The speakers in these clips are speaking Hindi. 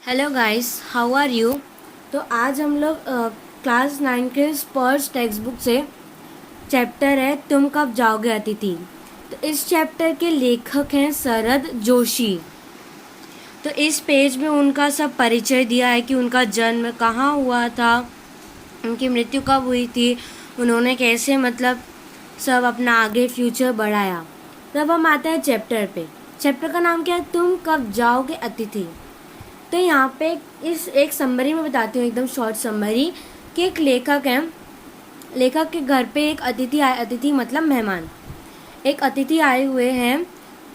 Hello guys, how are you. तो आज हम लोग क्लास 9 के स्पर्श टेक्स्ट बुक से चैप्टर है तुम कब जाओगे अतिथि। तो इस चैप्टर के लेखक हैं शरद जोशी। तो इस पेज में उनका सब परिचय दिया है कि उनका जन्म कहाँ हुआ था, उनकी मृत्यु कब हुई थी, उन्होंने कैसे मतलब सब अपना आगे फ्यूचर बढ़ाया। तब हम आते हैं चैप्टर पे। चैप्टर का नाम क्या है, तुम कब जाओगे अतिथि। तो यहाँ पे इस एक समरी में बताती हूँ, एकदम शॉर्ट समरी, कि एक लेखक है, लेखक के घर पे एक अतिथि आए, अतिथि मतलब मेहमान, एक अतिथि आए हुए हैं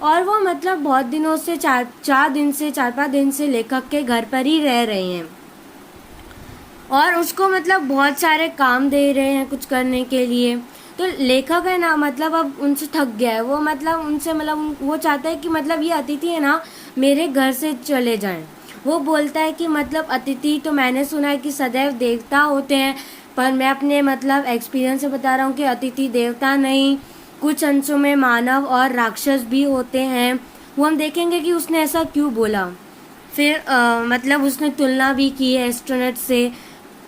और वो मतलब बहुत दिनों से चार पाँच दिन से लेखक के घर पर ही रह रहे हैं और उसको मतलब बहुत सारे काम दे रहे हैं कुछ करने के लिए। तो लेखक है ना, मतलब अब उनसे थक गया है वो, मतलब उनसे मतलब वो चाहता है कि मतलब ये अतिथि है ना मेरे घर से चले जाएं। वो बोलता है कि मतलब अतिथि तो मैंने सुना है कि सदैव देवता होते हैं, पर मैं अपने मतलब एक्सपीरियंस से बता रहा हूँ कि अतिथि देवता नहीं, कुछ अंशों में मानव और राक्षस भी होते हैं। वो हम देखेंगे कि उसने ऐसा क्यों बोला। फिर मतलब उसने तुलना भी की है एस्ट्रोनॉट से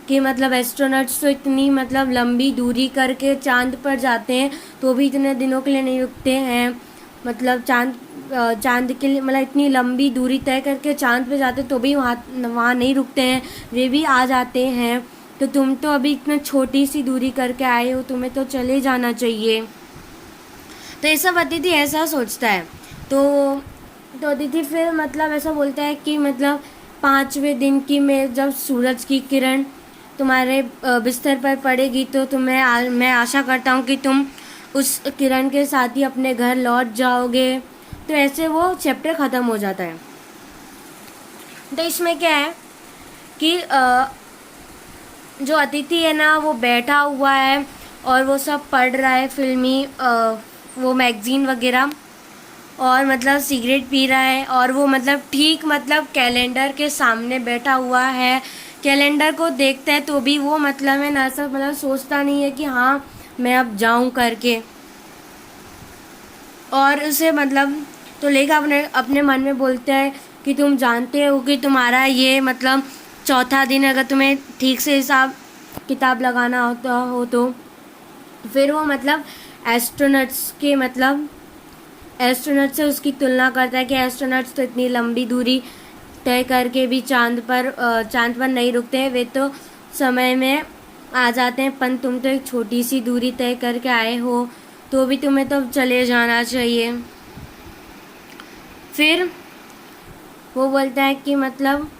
कि मतलब एस्ट्रोनॉट्स तो इतनी मतलब लंबी दूरी करके चांद पर जाते हैं तो भी इतने दिनों के लिए नहीं रुकते हैं। मतलब चांद के लिए मतलब इतनी लंबी दूरी तय करके चांद पे जाते तो भी वहाँ नहीं रुकते हैं, वे भी आ जाते हैं। तो तुम तो अभी इतना छोटी सी दूरी करके आए हो, तुम्हें तो चले जाना चाहिए। तो ये सब अतिथि ऐसा सोचता है। तो अतिथि फिर मतलब ऐसा बोलता है कि मतलब 5वें दिन की में जब सूरज की किरण तुम्हारे बिस्तर पर पड़ेगी तो मैं आशा करता हूँ कि तुम उस किरण के साथ ही अपने घर लौट जाओगे। तो ऐसे वो चैप्टर ख़त्म हो जाता है। तो इसमें क्या है कि जो अतिथि है ना वो बैठा हुआ है और वो सब पढ़ रहा है फिल्मी वो मैगजीन वगैरह, और मतलब सिगरेट पी रहा है और वो मतलब ठीक मतलब कैलेंडर के सामने बैठा हुआ है। कैलेंडर को देखता है तो भी वो मतलब है ना सब मतलब सोचता नहीं है कि हाँ मैं अब जाऊं करके। और उसे मतलब तो लेखक अपने अपने मन में बोलते हैं कि तुम जानते हो कि तुम्हारा ये मतलब चौथा दिन, अगर तुम्हें ठीक से हिसाब किताब लगाना होता हो तो फिर वो मतलब एस्ट्रोनॉट से उसकी तुलना करता है कि एस्ट्रोनॉट्स तो इतनी लंबी दूरी तय करके भी चांद पर नहीं रुकते हैं, वे तो समय में आ जाते हैं, पर तुम तो एक छोटी सी दूरी तय करके आए हो तो भी तुम्हें तो चले जाना चाहिए। फिर वो बोलता है कि मतलब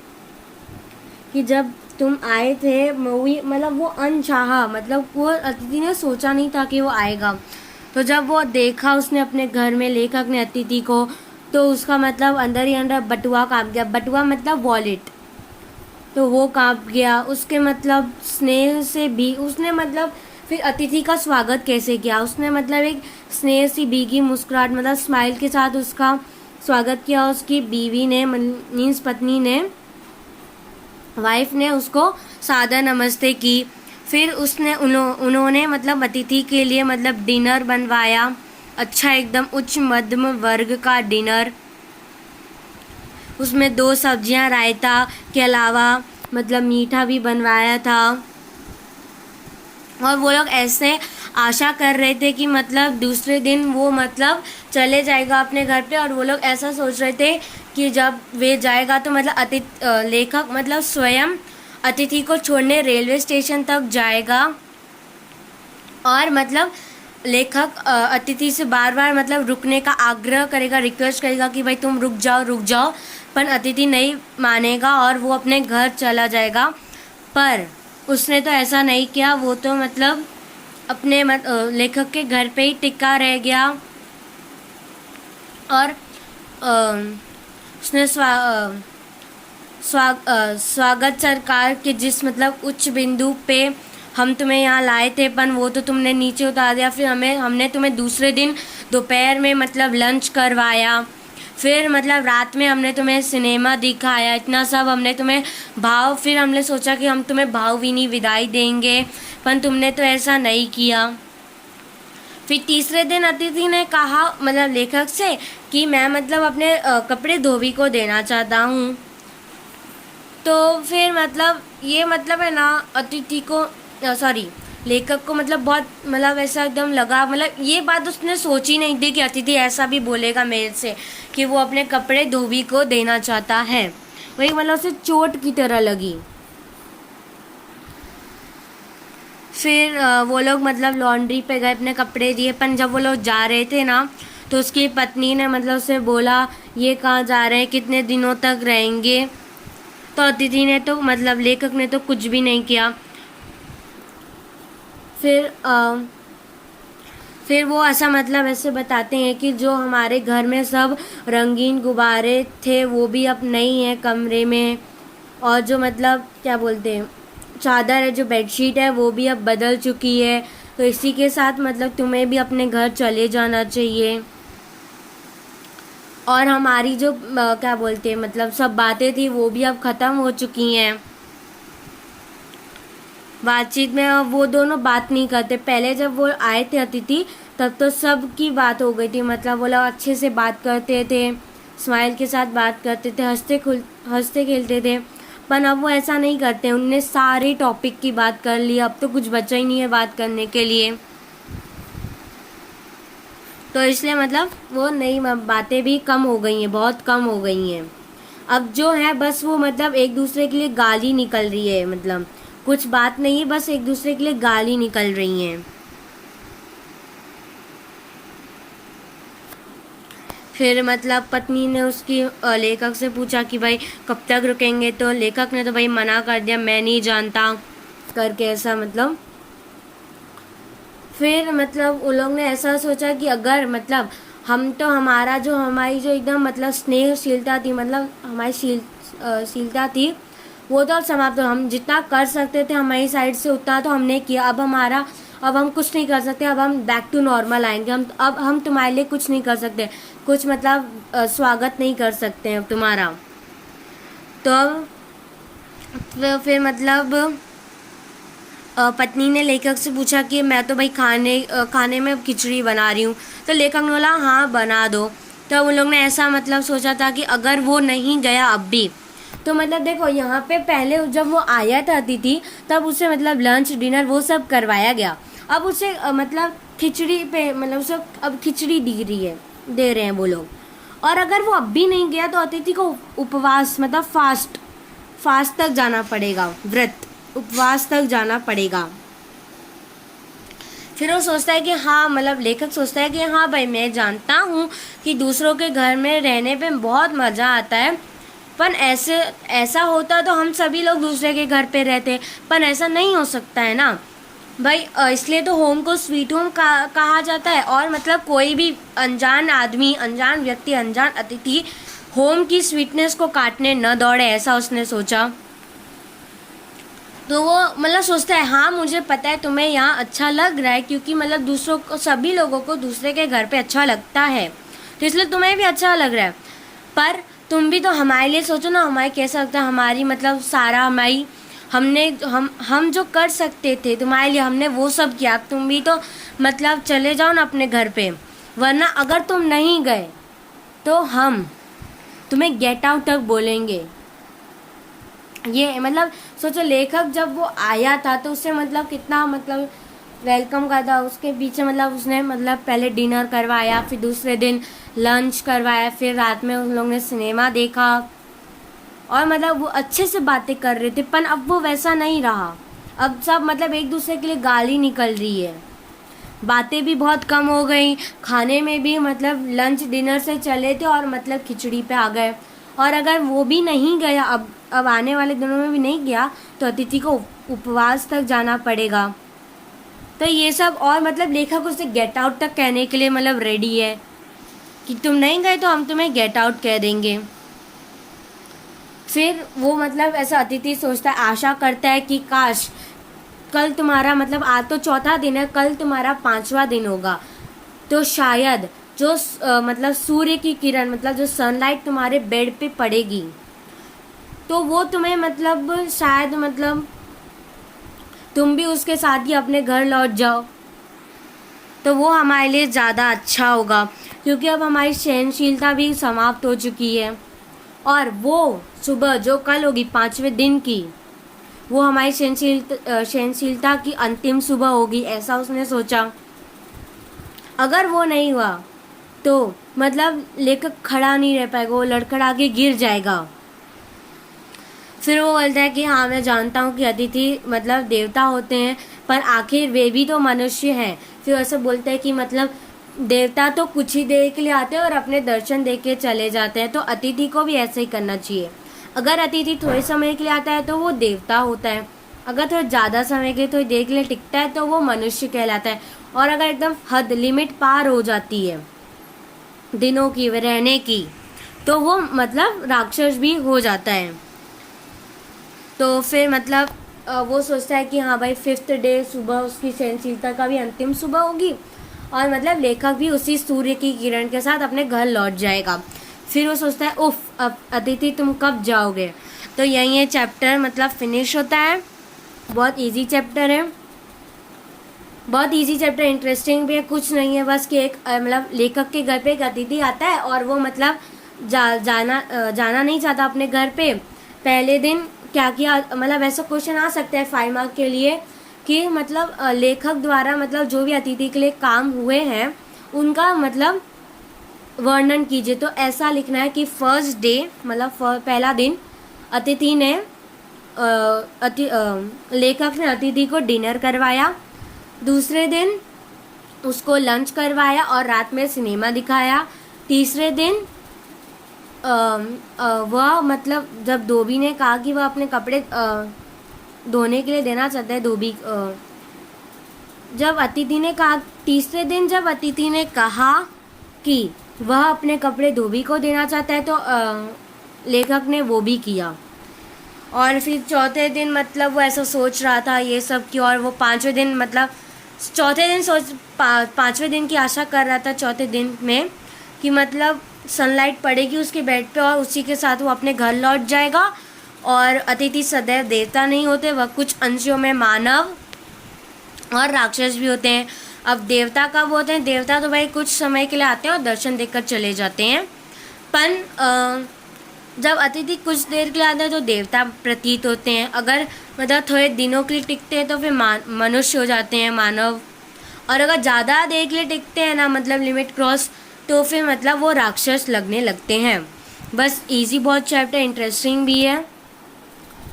कि जब तुम आए थे मूवी मतलब वो अनचाहा, मतलब वो अतिथि ने सोचा नहीं था कि वो आएगा। तो जब वो देखा उसने अपने घर में लेखक ने अतिथि को, तो उसका मतलब अंदर ही अंदर बटुआ कांप गया। बटुआ मतलब वॉलेट, तो वो कांप गया। उसके मतलब स्नेह से भी उसने मतलब फिर अतिथि का स्वागत कैसे किया, उसने मतलब एक स्नेह सी भीगी मुस्कुराहट मतलब स्माइल के साथ उसका स्वागत किया। उसकी बीवी ने मीन्स पत्नी ने, वाइफ ने उसको सादर नमस्ते की। फिर उन्होंने मतलब अतिथि के लिए मतलब डिनर बनवाया, अच्छा एकदम उच्च मध्यम वर्ग का डिनर। उसमें 2 सब्जियां रायता के अलावा मतलब मीठा भी बनवाया था। और वो लोग ऐसे आशा कर रहे थे कि मतलब दूसरे दिन वो मतलब चले जाएगा अपने घर पे, और वो लोग ऐसा सोच रहे थे कि जब वे जाएगा तो मतलब लेखक मतलब स्वयं अतिथि को छोड़ने रेलवे स्टेशन तक जाएगा और मतलब लेखक अतिथि से बार बार मतलब रुकने का आग्रह करेगा, रिक्वेस्ट करेगा कि भाई तुम रुक जाओ, पर अतिथि नहीं मानेगा और वो अपने घर चला जाएगा। पर उसने तो ऐसा नहीं किया, वो तो मतलब अपने लेखक के घर पे ही टिका रह गया। और उसने स्वागत सरकार के जिस मतलब उच्च बिंदु पे हम तुम्हें यहाँ लाए थे, पर वो तो तुमने नीचे उतार दिया। फिर हमने तुम्हें दूसरे दिन दोपहर में मतलब लंच करवाया, फिर मतलब रात में हमने तुम्हें सिनेमा दिखाया, इतना सब हमने तुम्हें फिर हमने सोचा कि हम तुम्हें भावभीनी विदाई देंगे, पर तुमने तो ऐसा नहीं किया। फिर तीसरे दिन अतिथि ने कहा मतलब लेखक से कि मैं मतलब अपने कपड़े धोबी को देना चाहता हूँ। तो फिर मतलब ये मतलब है ना अतिथि को सॉरी लेखक को मतलब बहुत मतलब ऐसा एकदम लगा, मतलब ये बात उसने सोची नहीं थी कि अतिथि ऐसा भी बोलेगा मेरे से कि वो अपने कपड़े धोबी को देना चाहता है। वही मतलब उसे चोट की तरह लगी। फिर वो लोग मतलब लॉन्ड्री पे गए, अपने कपड़े दिए, पर जब वो लोग जा रहे थे ना तो उसकी पत्नी ने मतलब उसे बोला ये कहाँ जा रहे हैं, कितने दिनों तक रहेंगे। तो अतिथि ने तो मतलब लेखक ने तो कुछ भी नहीं किया। फिर वो ऐसा मतलब ऐसे बताते हैं कि जो हमारे घर में सब रंगीन गुब्बारे थे वो भी अब नहीं है कमरे में, और जो मतलब क्या बोलते हैं चादर है, जो बेडशीट है वो भी अब बदल चुकी है। तो इसी के साथ मतलब तुम्हें भी अपने घर चले जाना चाहिए। और हमारी जो क्या बोलते हैं मतलब सब बातें थी वो भी अब ख़त्म हो चुकी हैं। बातचीत में अब वो दोनों बात नहीं करते। पहले जब वो आए थे अतिथि तब तो सब की बात हो गई थी, मतलब वो लोग अच्छे से बात करते थे, स्माइल के साथ बात करते थे, हंसते खेलते थे। पर अब वो ऐसा नहीं करते, उनने सारे टॉपिक की बात कर ली, अब तो कुछ बचा ही नहीं है बात करने के लिए। तो इसलिए मतलब वो नई बातें भी कम हो गई हैं, बहुत कम हो गई हैं। अब जो है बस वो मतलब एक दूसरे के लिए गाली निकल रही है, मतलब कुछ बात नहीं है, बस एक दूसरे के लिए गाली निकल रही हैं। फिर मतलब पत्नी ने उसकी लेखक से पूछा कि भाई कब तक रुकेंगे, तो लेखक ने तो भाई मना कर दिया, मैं नहीं जानता करके ऐसा मतलब। फिर मतलब उन लोग ने ऐसा सोचा कि अगर मतलब हम तो हमारी जो एकदम मतलब स्नेहशीलता थी, मतलब हमारी शीलता थी वो तो अब समाप्त हो। हम जितना कर सकते थे हमारी साइड से उतना तो हमने किया। अब हम कुछ नहीं कर सकते, अब हम बैक टू नॉर्मल आएंगे। अब हम तुम्हारे लिए कुछ नहीं कर सकते, कुछ मतलब स्वागत नहीं कर सकते हैं अब तुम्हारा। तो फिर मतलब पत्नी ने लेखक से पूछा कि मैं तो भाई खाने में खिचड़ी बना रही हूँ। तो लेखक ने बोला हाँ बना दो। तो उन लोग ने ऐसा मतलब सोचा था कि अगर वो नहीं गया अब भी, तो मतलब देखो यहाँ पे पहले जब वो आया था अतिथि तब उसे मतलब लंच डिनर वो सब करवाया गया। अब उसे मतलब खिचड़ी पे मतलब उसे अब खिचड़ी दे रहे हैं वो लोग। और अगर वो अब भी नहीं गया तो अतिथि को उपवास मतलब फास्ट तक जाना पड़ेगा, उपवास तक जाना पड़ेगा। फिर वो सोचता है कि हाँ मतलब लेखक सोचता है कि हाँ भाई मैं जानता हूँ कि दूसरों के घर में रहने पे बहुत मज़ा आता है, पर ऐसा होता तो हम सभी लोग दूसरे के घर पे रहते, पर ऐसा नहीं हो सकता है ना भाई। इसलिए तो होम को स्वीट होम कहा जाता है। और मतलब कोई भी अनजान आदमी, अनजान व्यक्ति, अनजान अतिथि होम की स्वीटनेस को काटने न दौड़े, ऐसा उसने सोचा। तो वो मतलब सोचता है हाँ मुझे पता है तुम्हें यहाँ अच्छा लग रहा है, क्योंकि मतलब दूसरों को, सभी लोगों को दूसरे के घर पे अच्छा लगता है, तो इसलिए तुम्हें भी अच्छा लग रहा है। पर तुम भी तो हमारे लिए सोचो ना, हमारे कैसा लगता है, हमारी मतलब सारा हमारी हम जो कर सकते थे तुम्हारे लिए हमने वो सब किया। तुम भी तो मतलब चले जाओ ना अपने घर पे, वरना अगर तुम नहीं गए तो हम तुम्हें गेट आउट तक बोलेंगे। ये मतलब सोचो लेखक जब वो आया था तो उससे मतलब कितना मतलब वेलकम का था, उसके पीछे मतलब उसने मतलब पहले डिनर करवाया, फिर दूसरे दिन लंच करवाया, फिर रात में उन लोगों ने सिनेमा देखा, और मतलब वो अच्छे से बातें कर रहे थे। पर अब वो वैसा नहीं रहा, अब सब मतलब एक दूसरे के लिए गाली निकल रही है, बातें भी बहुत कम हो गई, खाने में भी मतलब लंच डिनर से चले थे और मतलब खिचड़ी पे आ गए। और अगर वो भी नहीं गया, अब आने वाले दिनों में भी नहीं गया, तो अतिथि को उपवास तक जाना पड़ेगा। तो ये सब, और मतलब लेखक उसे गेट आउट तक कहने के लिए मतलब रेडी है कि तुम नहीं गए तो हम तुम्हें गेट आउट कह देंगे। फिर वो मतलब ऐसा अतिथि सोचता है, आशा करता है कि काश कल तुम्हारा मतलब आज तो चौथा दिन है, कल तुम्हारा 5वां दिन होगा, तो शायद जो मतलब सूर्य की किरण मतलब जो सनलाइट तुम्हारे बेड पे पड़ेगी तो वो तुम्हें मतलब शायद मतलब तुम भी उसके साथ ही अपने घर लौट जाओ, तो वो हमारे लिए ज़्यादा अच्छा होगा, क्योंकि अब हमारी सहनशीलता भी समाप्त हो चुकी है। और वो सुबह जो कल होगी 5वें दिन की, वो हमारी सहनशीलता की अंतिम सुबह होगी, ऐसा उसने सोचा। अगर वो नहीं हुआ तो मतलब लेखक खड़ा नहीं रह पाएगा, वो लड़खड़ा के गिर जाएगा। फिर वो बोलता है कि हाँ मैं जानता हूँ कि अतिथि मतलब देवता होते हैं, पर आखिर वे भी तो मनुष्य हैं। फिर ऐसे बोलता है कि मतलब देवता तो कुछ ही देर के लिए आते हैं और अपने दर्शन दे के चले जाते हैं, तो अतिथि को भी ऐसे ही करना चाहिए। अगर अतिथि थोड़े समय के लिए आता है तो वो देवता होता है, अगर थोड़ा ज़्यादा समय के लिए थोड़ी देर के लिए टिकता है तो वो मनुष्य कहलाता है, और अगर एकदम हद लिमिट पार हो जाती है दिनों की रहने की तो वो मतलब राक्षस भी हो जाता है। तो फिर मतलब वो सोचता है कि हाँ भाई 5th डे सुबह उसकी सहनशीलता का भी अंतिम सुबह होगी, और मतलब लेखक भी उसी सूर्य की किरण के साथ अपने घर लौट जाएगा। फिर वो सोचता है उफ अब अतिथि तुम कब जाओगे। तो यही ये चैप्टर मतलब फिनिश होता है। बहुत इजी चैप्टर है, बहुत इजी चैप्टर, इंटरेस्टिंग भी है। कुछ नहीं है, बस कि एक मतलब लेखक के घर पे एक अतिथि आता है और वो मतलब जाना नहीं चाहता अपने घर पे। पहले दिन क्या किया, मतलब ऐसा क्वेश्चन आ सकता है 5 मार्क के लिए कि मतलब लेखक द्वारा मतलब जो भी अतिथि के लिए काम हुए हैं उनका मतलब वर्णन कीजिए। तो ऐसा लिखना है कि फर्स्ट डे मतलब पहला दिन अतिथि ने लेखक ने अतिथि को डिनर करवाया, दूसरे दिन उसको लंच करवाया और रात में सिनेमा दिखाया, तीसरे दिन वह मतलब जब धोबी ने कहा कि वह अपने कपड़े धोने के लिए देना चाहता है, धोबी जब अतिथि ने कहा, तीसरे दिन जब अतिथि ने कहा कि वह अपने कपड़े धोबी को देना चाहता है तो लेखक ने वो भी किया। और फिर चौथे दिन मतलब वो ऐसा सोच रहा था ये सब की, और वो 5वें दिन मतलब चौथे दिन पाँचवें दिन की आशा कर रहा था चौथे दिन में कि मतलब सनलाइट पड़ेगी उसके बेड पे और उसी के साथ वो अपने घर लौट जाएगा। और अतिथि सदैव देवता नहीं होते, वह कुछ अंशों में मानव और राक्षस भी होते हैं। अब देवता कब होते हैं, देवता तो भाई कुछ समय के लिए आते हैं और दर्शन देकर चले जाते हैं, पर जब अतिथि कुछ देर के लिए आते हैं तो देवता प्रतीत होते हैं। अगर मतलब थोड़े दिनों के लिए टिकते हैं तो फिर मनुष्य हो जाते हैं, मानव। और अगर ज़्यादा देर के लिए टिकते हैं ना मतलब लिमिट क्रॉस, तो फिर मतलब वो राक्षस लगने लगते हैं। बस इजी बहुत चैप्टर, इंटरेस्टिंग भी है,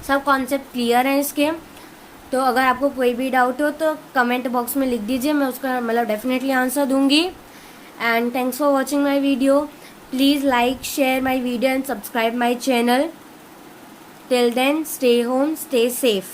सब कॉन्सेप्ट क्लियर हैं इसके। तो अगर आपको कोई भी डाउट हो तो कमेंट बॉक्स में लिख दीजिए, मैं उसका मतलब डेफिनेटली आंसर दूंगी। And thanks for watching my video. Please like, share my video and subscribe my channel. Till then, stay home, stay safe.